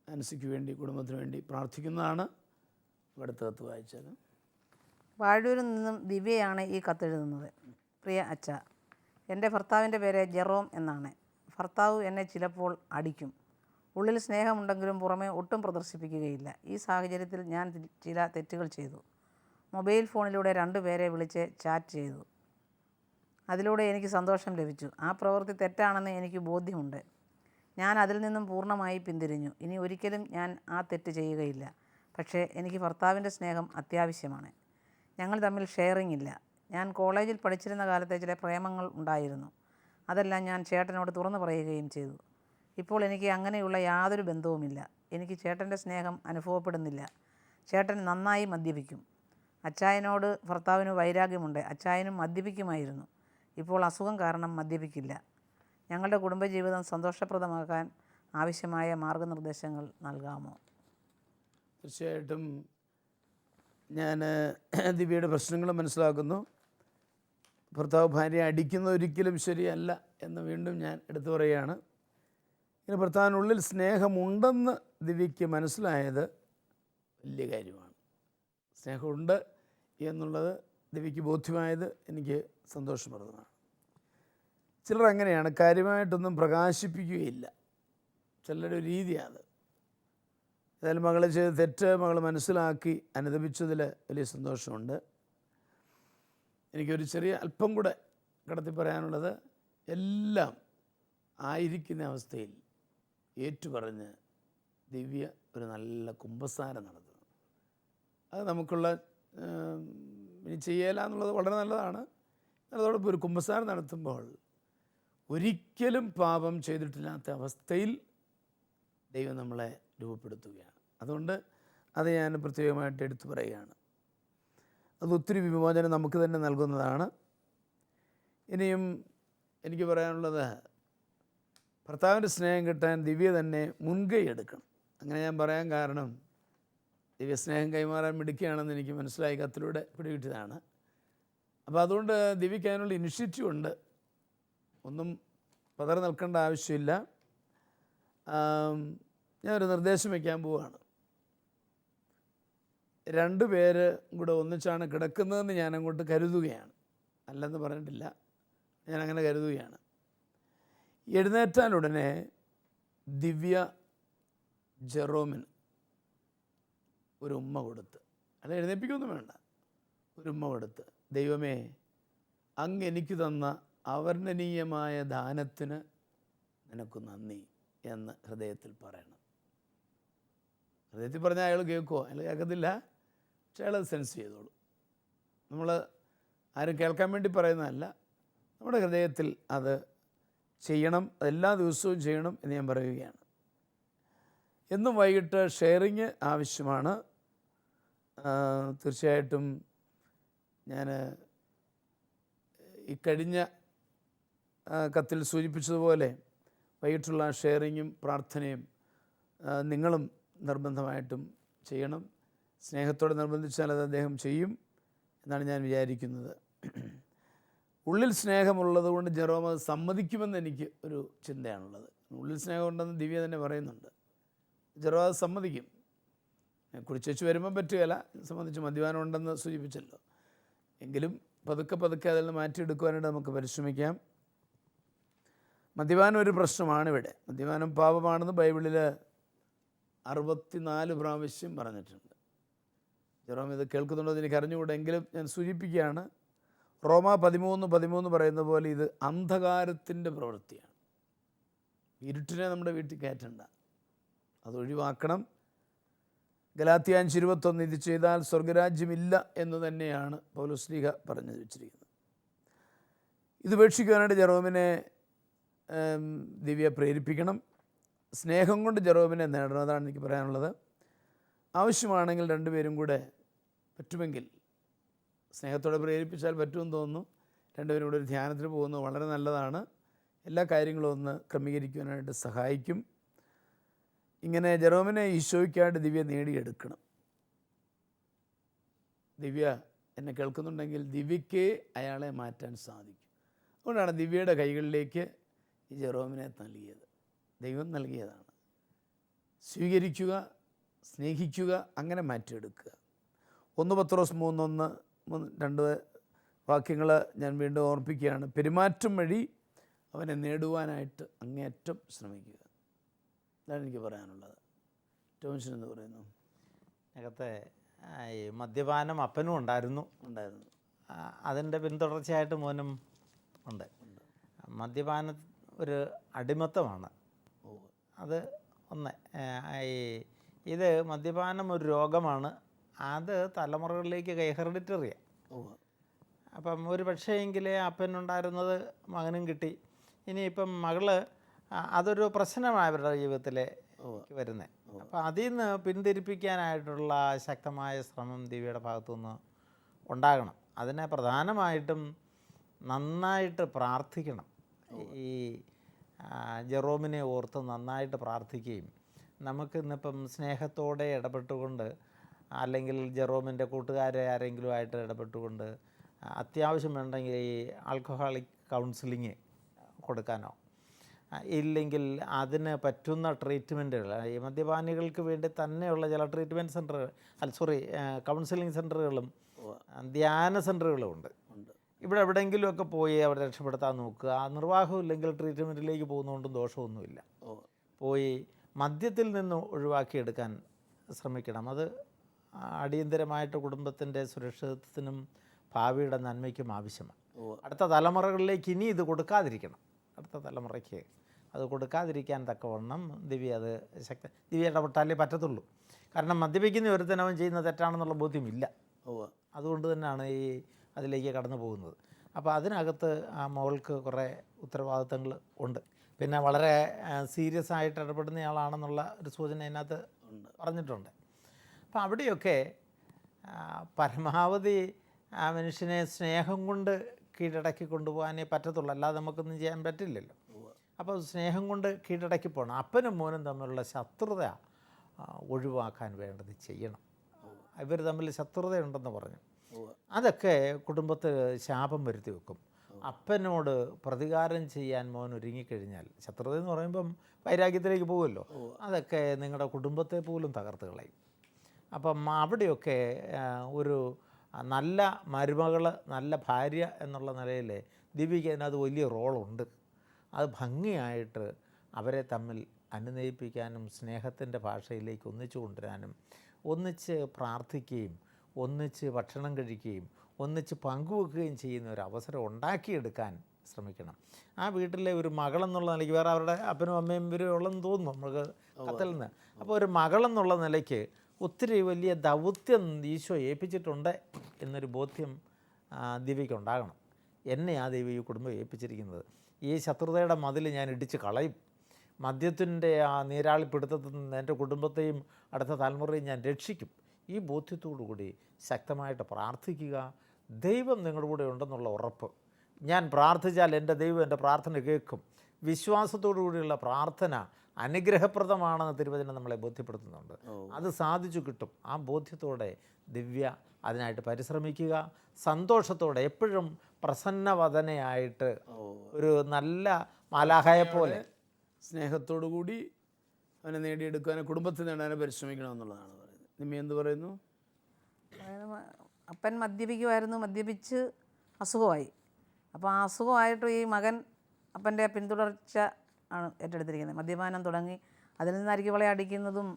ആൻസിക്ക് വേണ്ടി, കുടുംബത്തിന് വേണ്ടി പ്രാർത്ഥിക്കുന്നതാണ്. അടുത്ത കത്ത് വായിച്ചത്. വാഴൂരിൽ നിന്നും ദിവ്യയാണ് ഈ കത്തെഴുതുന്നത്. പ്രിയ അച്ഛ, എൻ്റെ ഭർത്താവിൻ്റെ പേര് ജെറോം എന്നാണ്. ഭർത്താവ് എന്നെ ചിലപ്പോൾ അടിക്കും. ഉള്ളിൽ സ്നേഹമുണ്ടെങ്കിലും പുറമേ ഒട്ടും പ്രദർശിപ്പിക്കുകയില്ല. ഈ സാഹചര്യത്തിൽ ഞാൻ ചില തെറ്റുകൾ ചെയ്തു. മൊബൈൽ ഫോണിലൂടെ 2 പേരെ വിളിച്ച് ചാറ്റ് ചെയ്തു. അതിലൂടെ എനിക്ക് സന്തോഷം ലഭിച്ചു. ആ പ്രവൃത്തി തെറ്റാണെന്ന് എനിക്ക് ബോധ്യമുണ്ട്. ഞാൻ അതിൽ നിന്നും പൂർണ്ണമായി പിന്തിരിഞ്ഞു. ഇനി ഒരിക്കലും ഞാൻ ആ തെറ്റ് ചെയ്യുകയില്ല. പക്ഷേ എനിക്ക് ഭർത്താവിൻ്റെ സ്നേഹം അത്യാവശ്യമാണ്. ഞങ്ങൾ തമ്മിൽ ഷെയറിംഗ് ഇല്ല. ഞാൻ കോളേജിൽ പഠിച്ചിരുന്ന കാലത്തെ ചില പ്രേമങ്ങൾ ഉണ്ടായിരുന്നു. അതെല്ലാം ഞാൻ ചേട്ടനോട് തുറന്നു പറയുകയും ചെയ്തു. ഇപ്പോൾ എനിക്ക് അങ്ങനെയുള്ള യാതൊരു ബന്ധവുമില്ല. എനിക്ക് ചേട്ടൻ്റെ സ്നേഹം അനുഭവപ്പെടുന്നില്ല. ചേട്ടൻ നന്നായി മദ്യപിക്കും. അച്ചായനോട് ഭർത്താവിന് വൈരാഗ്യമുണ്ട്. അച്ചായനും മദ്യപിക്കുമായിരുന്നു. ഇപ്പോൾ അസുഖം കാരണം മദ്യപിക്കില്ല. ഞങ്ങളുടെ കുടുംബജീവിതം സന്തോഷപ്രദമാക്കാൻ ആവശ്യമായ മാർഗനിർദ്ദേശങ്ങൾ നൽകാമോ? തീർച്ചയായിട്ടും ഞാൻ ദിവ്യയുടെ പ്രശ്നങ്ങൾ മനസ്സിലാക്കുന്നു. ഭർത്താവ് ഭാര്യയെ അടിക്കുന്നത് ഒരിക്കലും ശരിയല്ല എന്ന് വീണ്ടും ഞാൻ എടുത്തു പറയുകയാണ്. ഇങ്ങനെ ഭർത്താവിനുള്ളിൽ സ്നേഹമുണ്ടെന്ന് ദിവ്യയ്ക്ക് മനസ്സിലായത് വലിയ കാര്യമാണ്. സ്നേഹമുണ്ട് എന്നുള്ളത് ദിവ്യയ്ക്ക് ബോധ്യമായത് എനിക്ക് സന്തോഷപ്രദമാണ്. ചിലർ അങ്ങനെയാണ്, കാര്യമായിട്ടൊന്നും പ്രകാശിപ്പിക്കുകയില്ല. ചിലരുടെ രീതിയാണ്. ഏതായാലും മകൾ ചെയ്ത് തെറ്റ് മകൾ മനസ്സിലാക്കി അനുദപിച്ചതിൽ വലിയ സന്തോഷമുണ്ട്. എനിക്കൊരു ചെറിയ അല്പം കൂടെ കടത്തി പറയാനുള്ളത്, എല്ലാം ആയിരിക്കുന്ന അവസ്ഥയിൽ ഏറ്റുപറഞ്ഞ് ദിവ്യ ഒരു നല്ല കുമ്പസാരം നടത്തുന്നു. അത് നമുക്കുള്ള ഇനി ചെയ്യല എന്നുള്ളത് വളരെ നല്ലതാണ്. അതോടൊപ്പം ഒരു കുമ്പസാരം നടത്തുമ്പോൾ ഒരിക്കലും പാപം ചെയ്തിട്ടില്ലാത്ത അവസ്ഥയിൽ ദൈവം നമ്മളെ രൂപപ്പെടുത്തുകയാണ്. അതുകൊണ്ട് അത് ഞാൻ പ്രത്യേകമായിട്ട് എടുത്തു പറയുകയാണ്. അത് ഒത്തിരി വിമോചനം നമുക്ക് തന്നെ നൽകുന്നതാണ്. ഇനിയും എനിക്ക് പറയാനുള്ളത്, ഭർത്താവിൻ്റെ സ്നേഹം കിട്ടാൻ ദിവ്യ തന്നെ മുൻകൈ എടുക്കണം. അങ്ങനെ ഞാൻ പറയാൻ കാരണം, ദിവ്യ സ്നേഹം കൈമാറാൻ മിടുക്കുകയാണെന്ന് എനിക്ക് മനസ്സിലായി, കത്തിലൂടെ പിടികിട്ടിയതാണ്. അപ്പോൾ അതുകൊണ്ട് ദിവ്യയ്ക്ക് അതിനുള്ള ഇനിഷ്യേറ്റീവ് ഉണ്ട്. ഒന്നും പതറി നിൽക്കേണ്ട ആവശ്യമില്ല. ഞാനൊരു നിർദ്ദേശം വയ്ക്കാൻ പോവുകയാണ്. 2 പേര് കൂടെ ഒന്നിച്ചാണ് കിടക്കുന്നതെന്ന് ഞാൻ അങ്ങോട്ട് കരുതുകയാണ്. അല്ലെന്ന് പറഞ്ഞിട്ടില്ല, ഞാനങ്ങനെ കരുതുകയാണ്. എഴുന്നേറ്റാലുടനെ ദിവ്യ ജെറോമിന് ഒരു ഉമ്മ കൊടുത്ത്, അല്ല എഴുന്നേൽപ്പിക്കൊന്നും വേണ്ട, ഒരു ഉമ്മ കൊടുത്ത്, ദൈവമേ, അങ്ങ് എനിക്ക് തന്ന അവർണ്ണനീയമായ ദാനത്തിന് നിനക്ക് നന്ദി എന്ന് ഹൃദയത്തിൽ പറയണം. ഹൃദയത്തിൽ പറഞ്ഞാൽ അയാൾ കേൾക്കുമോ? അയാൾ കേൾക്കത്തില്ല, പക്ഷെ അയാൾ സെൻസ് ചെയ്തോളൂ. നമ്മൾ ആരും കേൾക്കാൻ വേണ്ടി പറയുന്നതല്ല, നമ്മുടെ ഹൃദയത്തിൽ അത് ചെയ്യണം. എല്ലാ ദിവസവും ചെയ്യണം എന്ന് ഞാൻ പറയുകയാണ്. എന്നും വൈകിട്ട് ഷെയറിങ് ആവശ്യമാണ്. തീർച്ചയായിട്ടും ഞാൻ ഈ കഴിഞ്ഞ കത്തിൽ സൂചിപ്പിച്ചതുപോലെ വൈകിട്ടുള്ള ഷെയറിങ്ങും പ്രാർത്ഥനയും നിങ്ങളും നിർബന്ധമായിട്ടും ചെയ്യണം. സ്നേഹത്തോടെ നിർബന്ധിച്ചാൽ അത് അദ്ദേഹം ചെയ്യും എന്നാണ് ഞാൻ വിചാരിക്കുന്നത്. ഉള്ളിൽ സ്നേഹമുള്ളത് കൊണ്ട് ജെറോം അത് സമ്മതിക്കുമെന്ന് എനിക്ക് ഒരു ചിന്തയാണുള്ളത്. ഉള്ളിൽ സ്നേഹമുണ്ടെന്ന് ദിവ്യ തന്നെ പറയുന്നുണ്ട്. ജെറോം അത് സമ്മതിക്കും. കുടിച്ചു വരുമ്പം പറ്റുകയില്ല, സംബന്ധിച്ച് മദ്യപാനം ഉണ്ടെന്ന് സൂചിപ്പിച്ചല്ലോ. എങ്കിലും പതുക്കെ അതിൽ നിന്ന് മാറ്റിയെടുക്കുവാനായിട്ട് നമുക്ക് പരിശ്രമിക്കാം. മദ്യപാനം ഒരു പ്രശ്നമാണ് ഇവിടെ. മദ്യപാനം പാപമാണെന്ന് ബൈബിളിൽ 64 പ്രാവശ്യം പറഞ്ഞിട്ടുണ്ട്. ജെറോം ഇത് കേൾക്കുന്നുണ്ടോ എന്ന് എനിക്ക് അറിഞ്ഞുകൂടെങ്കിലും ഞാൻ സൂചിപ്പിക്കുകയാണ്. റോമ 13:13 പറയുന്ന പോലെ ഇത് അന്ധകാരത്തിൻ്റെ പ്രവൃത്തിയാണ്. ഇരുട്ടിനെ നമ്മുടെ വീട്ടിൽ കയറ്റണ്ട, അതൊഴിവാക്കണം. ഗലാത്യ 5:21 ഇത് ചെയ്താൽ സ്വർഗരാജ്യമില്ല എന്ന് തന്നെയാണ് പൗലോസ്ലീഹ പറഞ്ഞു വെച്ചിരിക്കുന്നത്. ഇത് ഉപേക്ഷിക്കാനായിട്ട് ജെറോമിനെ ദിവ്യ പ്രേരിപ്പിക്കണം. സ്നേഹം കൊണ്ട് ജെറോമിനെ നേടണം, അതാണ് എനിക്ക് പറയാനുള്ളത്. ആവശ്യമാണെങ്കിൽ 2 പേരും കൂടെ പറ്റുമെങ്കിൽ, സ്നേഹത്തോടെ പ്രേരിപ്പിച്ചാൽ പറ്റുമെന്ന് തോന്നുന്നു, 2 പേരും കൂടെ ഒരു ധ്യാനത്തിന് പോകുന്നത് വളരെ നല്ലതാണ് എല്ലാ കാര്യങ്ങളും ഒന്ന് ക്രമീകരിക്കുവാനായിട്ട് സഹായിക്കും. ഇങ്ങനെ ജെറോമിനെ ഈശോയ്ക്കായിട്ട് ദിവ്യ നേടിയെടുക്കണം. ദിവ്യ എന്നെ കേൾക്കുന്നുണ്ടെങ്കിൽ ദിവ്യയ്ക്ക് അയാളെ മാറ്റാൻ സാധിക്കും. അതുകൊണ്ടാണ് ദിവ്യയുടെ കൈകളിലേക്ക് ഈ ജെറോമിനെ നൽകിയത്. ദൈവം നൽകിയതാണ്. സ്വീകരിക്കുക, സ്നേഹിക്കുക, അങ്ങനെ മാറ്റിയെടുക്കുക. 1 പത്രോസ് 3:1-2 വാക്യങ്ങൾ ഞാൻ വീണ്ടും ഓർപ്പിക്കുകയാണ്. പെരുമാറ്റം വഴി അവനെ നേടുവാനായിട്ട് അങ്ങേയറ്റം ശ്രമിക്കുക. ഇതാണ് എനിക്ക് പറയാനുള്ളത്. ടോമിഷൻ എന്ന് പറയുന്നു. അകത്തെ ഈ മദ്യപാനം അപ്പനും ഉണ്ടായിരുന്നു. അതിൻ്റെ പിന്തുടർച്ചയായിട്ട് മോനും ഉണ്ട്. മദ്യപാനം ഒരു അടിമത്തമാണ്. അത് ഒന്ന്. ഇത് മദ്യപാനം ഒരു രോഗമാണ്. അത് തലമുറകളിലേക്ക് ഹെറിഡിറ്ററിയാണ്. അപ്പം ഒരു പക്ഷേ എങ്കിലേ അപ്പനുണ്ടായിരുന്നത് മകനും കിട്ടി. ഇനിയിപ്പം മകള് അതൊരു പ്രശ്നമാണ് അവരുടെ ജീവിതത്തിൽ വരുന്നത്. അപ്പോൾ അതിൽ നിന്ന് പിന്തിരിപ്പിക്കാനായിട്ടുള്ള ശക്തമായ ശ്രമം ദിവ്യയുടെ ഭാഗത്തുനിന്ന് ഉണ്ടാകണം. അതിനെ പ്രധാനമായിട്ടും നന്നായിട്ട് പ്രാർത്ഥിക്കണം. ഈ ജെറോമിനെ ഓർത്ത് നന്നായിട്ട് പ്രാർത്ഥിക്കുകയും നമുക്ക് ഇന്നിപ്പം സ്നേഹത്തോടെ ഇടപെട്ടുകൊണ്ട്, അല്ലെങ്കിൽ ജെറോമിൻ്റെ കൂട്ടുകാരെ ആരെങ്കിലും ആയിട്ട് ഇടപെട്ടുകൊണ്ട് അത്യാവശ്യം വേണ്ടെങ്കിൽ ഈ ആൽക്കഹോളിക് കൗൺസിലിങ് കൊടുക്കാനോ, ഇല്ലെങ്കിൽ അതിന് പറ്റുന്ന ട്രീറ്റ്മെൻറ്റുകൾ, ഈ മദ്യപാനികൾക്ക് വേണ്ടി തന്നെയുള്ള ചില ട്രീറ്റ്മെൻറ്റ് സെൻ്ററുകൾ, കൗൺസിലിംഗ് സെൻ്ററുകളും ധ്യാന സെൻ്ററുകളും ഉണ്ട്. ഇവിടെ എവിടെയെങ്കിലുമൊക്കെ പോയി അവരെ രക്ഷപ്പെടുത്താൻ നോക്കുക. നിർവാഹമില്ലെങ്കിൽ ട്രീറ്റ്മെൻറ്റിലേക്ക് പോകുന്നതുകൊണ്ടും ദോഷമൊന്നുമില്ല. പോയി മദ്യത്തിൽ നിന്ന് ഒഴിവാക്കിയെടുക്കാൻ ശ്രമിക്കണം. അത് അടിയന്തരമായിട്ട് കുടുംബത്തിൻ്റെ സുരക്ഷിതത്വത്തിനും ഭാവിയുടെ നന്മയ്ക്കും ആവശ്യമാണ്. അടുത്ത തലമുറകളിലേക്ക് ഇനി ഇത് കൊടുക്കാതിരിക്കണം. അടുത്ത തലമുറയ്ക്ക് അത് കൊടുക്കാതിരിക്കാൻ തക്കവണ്ണം ദിവ്യ ഇടപെട്ടാലേ പറ്റത്തുള്ളൂ. കാരണം മദ്യപിക്കുന്ന ഒരുത്തനവൻ ചെയ്യുന്ന തെറ്റാണെന്നുള്ള ബോധ്യമില്ല. അതുകൊണ്ട് തന്നെയാണ് അതിലേക്ക് കടന്നു പോകുന്നത്. അപ്പോൾ അതിനകത്ത് ആ മകൾക്ക് കുറേ ഉത്തരവാദിത്തങ്ങൾ ഉണ്ട്. പിന്നെ വളരെ സീരിയസ് ആയിട്ട് ഇടപെടുന്നയാളാണെന്നുള്ള ഒരു സൂചന അതിനകത്ത് പറഞ്ഞിട്ടുണ്ട്. അപ്പോൾ അവിടെയൊക്കെ പരമാവധി ആ മനുഷ്യനെ സ്നേഹം കൊണ്ട് കീഴടക്കി കൊണ്ടുപോകാനേ പറ്റത്തുള്ളൂ. അല്ലാതെ നമുക്കൊന്നും ചെയ്യാൻ പറ്റില്ലല്ലോ. അപ്പോൾ സ്നേഹം കൊണ്ട് കീഴടക്കി പോകണം. അപ്പനും മോനും തമ്മിലുള്ള ശത്രുത ഒഴിവാക്കാൻ വേണ്ടത് ചെയ്യണം. ഇവർ തമ്മിൽ ശത്രുതയുണ്ടെന്ന് പറഞ്ഞു. അതൊക്കെ കുടുംബത്തിൽ ശാപം വരുത്തി വെക്കും. അപ്പനോട് പ്രതികാരം ചെയ്യാൻ മോൻ ഒരുങ്ങിക്കഴിഞ്ഞാൽ, ശത്രുത എന്ന് പറയുമ്പം വൈരാഗ്യത്തിലേക്ക് പോകുമല്ലോ, അതൊക്കെ നിങ്ങളുടെ കുടുംബത്തെ പോലും തകർത്ത് കളയും. അപ്പം അവിടെയൊക്കെ ഒരു നല്ല മരുമകൾ, നല്ല ഭാര്യ എന്നുള്ള നിലയിൽ ദിവ്യയ്ക്ക് അതിനകത്ത് വലിയ റോളുണ്ട്. അത് ഭംഗിയായിട്ട് അവരെ തമ്മിൽ അനുനയിപ്പിക്കാനും സ്നേഹത്തിൻ്റെ ഭാഷയിലേക്ക് ഒന്നിച്ചു കൊണ്ടുവരാനും, ഒന്നിച്ച് പ്രാർത്ഥിക്കുകയും ഒന്നിച്ച് ഭക്ഷണം കഴിക്കുകയും ഒന്നിച്ച് പങ്കുവെക്കുകയും ചെയ്യുന്ന ഒരു അവസരം ഉണ്ടാക്കിയെടുക്കാൻ ശ്രമിക്കണം. ആ വീട്ടിലെ ഒരു മകളെന്നുള്ള നിലയ്ക്ക്, വേറെ അവരുടെ അപ്പനും അമ്മയും ഇവരും ഉള്ളെന്ന് തോന്നുന്നു നമുക്ക് കത്തിൽ നിന്ന്. അപ്പോൾ ഒരു മകളെന്നുള്ള നിലയ്ക്ക് ഒത്തിരി വലിയ ദൗത്യം ഈശോ ഏൽപ്പിച്ചിട്ടുണ്ട് എന്നൊരു ബോധ്യം ദിവ്യയ്ക്കുണ്ടാകണം. എന്നെ ആ ദൈവം ഈ കുടുംബം ഏൽപ്പിച്ചിരിക്കുന്നത്, ഈ ശത്രുതയുടെ മതിൽ ഞാൻ ഇടിച്ച് കളയും, മദ്യത്തിൻ്റെ ആ നീരാളിപ്പിടുത്തത്തിൽ നിന്ന് എൻ്റെ കുടുംബത്തെയും അടുത്ത തലമുറയും ഞാൻ രക്ഷിക്കും. ഈ ബോധ്യത്തോടു കൂടി ശക്തമായിട്ട് പ്രാർത്ഥിക്കുക. ദൈവം നിങ്ങളുടെ കൂടെ ഉണ്ടെന്നുള്ള ഉറപ്പ്. ഞാൻ പ്രാർത്ഥിച്ചാൽ എൻ്റെ ദൈവം എൻ്റെ പ്രാർത്ഥന കേൾക്കും. വിശ്വാസത്തോടു കൂടിയുള്ള പ്രാർത്ഥന അനുഗ്രഹപ്രദമാണെന്ന് തിരുവചനം നമ്മളെ ബോധ്യപ്പെടുത്തുന്നുണ്ട്. അത് സാധിച്ചു കിട്ടും. ആ ബോധ്യത്തോടെ ദിവ്യ അതിനായിട്ട് പരിശ്രമിക്കുക. സന്തോഷത്തോടെ എപ്പോഴും പ്രസന്നവദനയായിട്ട് ഒരു നല്ല മാലാഖയെ പോലെ സ്നേഹത്തോടു കൂടി അവനെ നേടിയെടുക്കാനും കുടുംബത്തിൽ നേടാനും പരിശ്രമിക്കണമെന്നുള്ളതാണ് പറയുന്നത്. നിമ്മി എന്ത് പറയുന്നു? അപ്പൻ മദ്യപിക്കുമായിരുന്നു, മദ്യപിച്ച് അസുഖമായി. അപ്പോൾ ആ അസുഖമായിട്ട് ഈ മകൻ അപ്പൻ്റെ പിന്തുടർച്ച ആണ് ഏറ്റെടുത്തിരിക്കുന്നത്. മദ്യപാനം തുടങ്ങി, അതിൽ നിന്ന് അരികുവളെ അടിക്കുന്നതും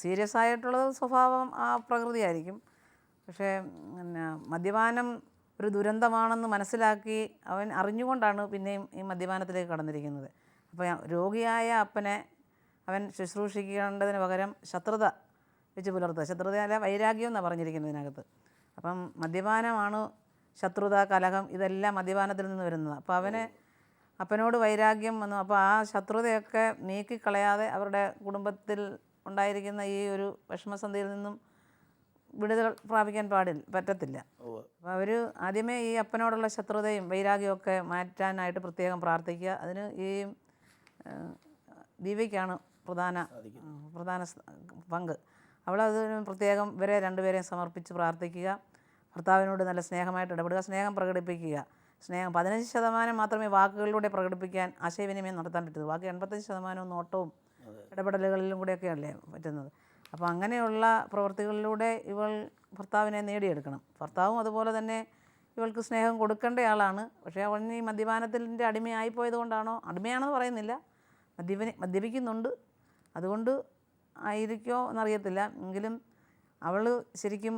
സീരിയസ് ആയിട്ടുള്ള സ്വഭാവം ആ പ്രകൃതിയായിരിക്കും. പക്ഷേ പിന്നെ മദ്യപാനം ഒരു ദുരന്തമാണെന്ന് മനസ്സിലാക്കി അവൻ അറിഞ്ഞുകൊണ്ടാണ് പിന്നെയും ഈ മദ്യപാനത്തിലേക്ക് കടന്നിരിക്കുന്നത്. അപ്പോൾ രോഗിയായ അപ്പനെ അവൻ ശുശ്രൂഷിക്കേണ്ടതിന് പകരം ശത്രുത വെച്ച് പുലർത്തുക. ശത്രുതയല്ല, വൈരാഗ്യം എന്നാണ് പറഞ്ഞിരിക്കുന്നതിനകത്ത്. അപ്പം മദ്യപാനമാണ് ശത്രുത, കലഹം, ഇതെല്ലാം മദ്യപാനത്തിൽ നിന്ന് വരുന്നത്. അപ്പോൾ അപ്പനോട് വൈരാഗ്യം വന്നു. അപ്പോൾ ആ ശത്രുതയൊക്കെ നീക്കിക്കളയാതെ അവരുടെ കുടുംബത്തിൽ ഉണ്ടായിരിക്കുന്ന ഈ ഒരു വിഷമസന്ധിയിൽ നിന്നും വിടുതൽ പ്രാപിക്കാൻ പറ്റത്തില്ല. അപ്പോൾ അവർ ആദ്യമേ ഈ അപ്പനോടുള്ള ശത്രുതയും വൈരാഗ്യമൊക്കെ മാറ്റാനായിട്ട് പ്രത്യേകം പ്രാർത്ഥിക്കുക. അതിന് ഈ ദിവ്യയ്ക്കാണ് പ്രധാന പങ്ക്. അവളതിന് പ്രത്യേകം ഇവരെ രണ്ടുപേരെയും സമർപ്പിച്ച് പ്രാർത്ഥിക്കുക. ഭർത്താവിനോട് നല്ല സ്നേഹമായിട്ട് ഇടപെടുക, സ്നേഹം പ്രകടിപ്പിക്കുക. 15% മാത്രമേ വാക്കുകളിലൂടെ പ്രകടിപ്പിക്കാൻ ആശയവിനിമയം നടത്താൻ പറ്റുള്ളൂ. ബാക്കി 85% നോട്ടവും ഇടപെടലുകളിലും കൂടെയൊക്കെയല്ലേ പറ്റുന്നത്. അപ്പോൾ അങ്ങനെയുള്ള പ്രവൃത്തികളിലൂടെ ഇവൾ ഭർത്താവിനെ നേടിയെടുക്കണം. ഭർത്താവും അതുപോലെ തന്നെ ഇവൾക്ക് സ്നേഹം കൊടുക്കേണ്ട ആളാണ്. പക്ഷേ അവൻ ഈ മദ്യപാനത്തിൻ്റെ അടിമയായിപ്പോയത് കൊണ്ടാണോ, അടിമയാണെന്ന് പറയുന്നില്ല, മദ്യപിക്കുന്നുണ്ട്, അതുകൊണ്ട് ആയിരിക്കോ എന്നറിയത്തില്ല. എങ്കിലും അവൾ ശരിക്കും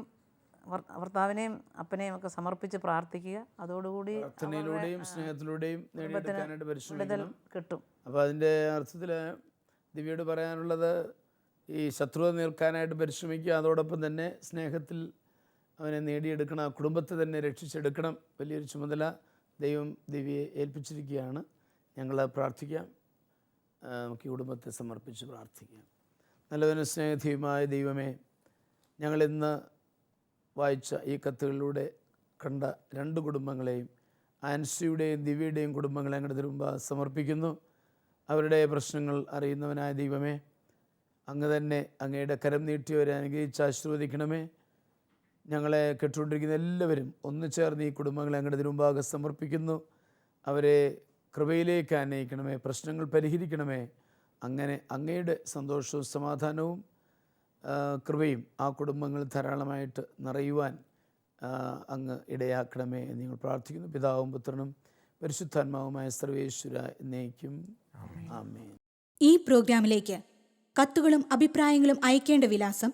ഭർത്താവിനെയും അപ്പനെയും ഒക്കെ സമർപ്പിച്ച് പ്രാർത്ഥിക്കുക. അതോടുകൂടി സ്നേഹത്തിലൂടെയും വിടുതൽ കിട്ടും. അപ്പോൾ അതിൻ്റെ അർത്ഥത്തിൽ ദിവ്യയോട് പറയാനുള്ളത്, ഈ ശത്രുത നിൽക്കാനായിട്ട് പരിശ്രമിക്കുക, അതോടൊപ്പം തന്നെ സ്നേഹത്തിൽ അവനെ നേടിയെടുക്കണം, ആ കുടുംബത്തെ തന്നെ രക്ഷിച്ചെടുക്കണം. വലിയൊരു ചുമതല ദൈവം ദിവ്യയെ ഏൽപ്പിച്ചിരിക്കുകയാണ്. ഞങ്ങൾ പ്രാർത്ഥിക്കാം. നമുക്ക് ഈ കുടുംബത്തെ സമർപ്പിച്ച് പ്രാർത്ഥിക്കാം. നല്ലവനും സ്നേഹധീയമായ ദൈവമേ, ഞങ്ങളിന്ന് വായിച്ച ഈ കത്തുകളിലൂടെ കണ്ട 2 കുടുംബങ്ങളെയും, ആൻസിയുടെയും ദിവ്യയുടെയും കുടുംബങ്ങളെ ഞങ്ങളുടെ മുമ്പ് സമർപ്പിക്കുന്നു. അവരുടെ പ്രശ്നങ്ങൾ അറിയുന്നവനായ ദൈവമേ, അങ്ങ് തന്നെ അങ്ങയുടെ കരം നീട്ടിയവരെ അനുഗ്രഹിച്ച് ആശീർവദിക്കണമേ. ഞങ്ങളെ കേട്ടുകൊണ്ടിരിക്കുന്ന എല്ലാവരും ഒന്ന് ചേർന്ന് ഈ കുടുംബങ്ങളെ അങ്ങയുടെ മുമ്പാകെ സമർപ്പിക്കുന്നു. അവരെ കൃപയിലേക്ക് ആനയിക്കണമേ, പ്രശ്നങ്ങൾ പരിഹരിക്കണമേ. അങ്ങനെ അങ്ങയുടെ സന്തോഷവും സമാധാനവും കൃപയും ആ കുടുംബങ്ങൾ ധാരാളമായിട്ട് നിറയുവാൻ അങ്ങ് ഇടയാക്കണമേ എന്ന് ഞങ്ങൾ പ്രാർത്ഥിക്കുന്നു. പിതാവും പുത്രനും പരിശുദ്ധാത്മാവുമായ സർവേശ്വര എന്നേക്കും ആമേൻ. ഈ പ്രോഗ്രാമിലേക്ക് കത്തുകളും അഭിപ്രായങ്ങളും അയക്കേണ്ട വിലാസം: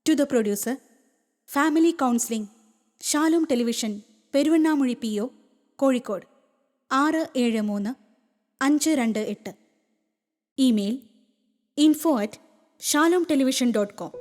to the producer, family counselling, Shalom television, Peruvannamuzhi PO, Kozhikode 673528. Email info@shalomtelevision.com.